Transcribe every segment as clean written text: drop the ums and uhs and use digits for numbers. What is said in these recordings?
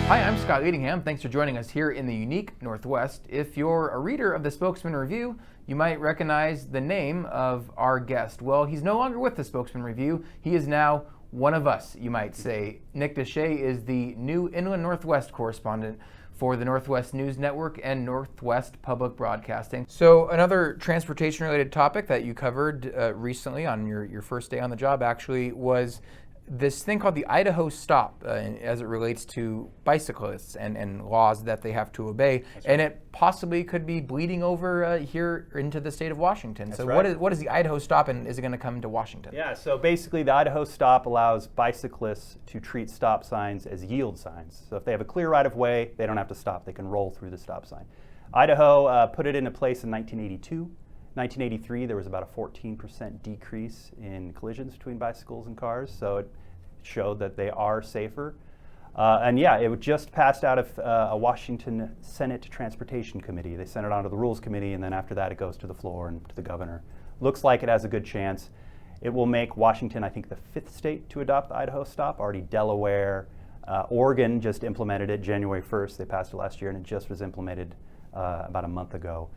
Hi, I'm Scott Leadingham. Thanks for joining us here in the unique Northwest. If you're a reader of the Spokesman Review, you might recognize the name of our guest. Well, he's no longer with the Spokesman Review. He is now one of us, you might say. Nick Deshais is the new Inland Northwest Correspondent for the Northwest News Network and Northwest Public Broadcasting. So another transportation-related topic that you covered recently on your first day on the job actually was this thing called the Idaho stop as it relates to bicyclists and laws that they have to obey. That's and right. It possibly could be bleeding over here into the state of Washington. That's so right. What is the Idaho stop, and is it going to come to Washington? Yeah, so basically the Idaho stop allows bicyclists to treat stop signs as yield signs. So if they have a clear right of way, they don't have to stop. They can roll through the stop sign. Idaho put it into place in 1982. 1983, there was about a 14% decrease in collisions between bicycles and cars, so it showed that they are safer. And yeah, it just passed out of a Washington Senate Transportation Committee. They sent it on to the Rules Committee, and then after that it goes to the floor and to the governor. Looks like it has a good chance. It will make Washington, I think, the 5th state to adopt the Idaho stop. Already Delaware, Oregon just implemented it January 1st. They passed it last year, and it just was implemented about a month ago.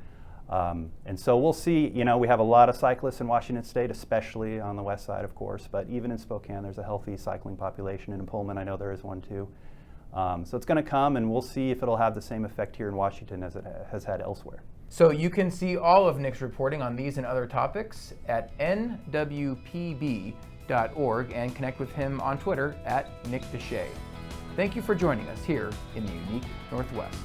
And so we'll see, we have a lot of cyclists in Washington State, especially on the west side, of course, but even in Spokane, there's a healthy cycling population, and in Pullman, I know there is one too. So it's going to come, and we'll see if it'll have the same effect here in Washington as it has had elsewhere. So you can see all of Nick's reporting on these and other topics at nwpb.org and connect with him on Twitter at Nick Deshais. Thank you for joining us here in the unique Northwest.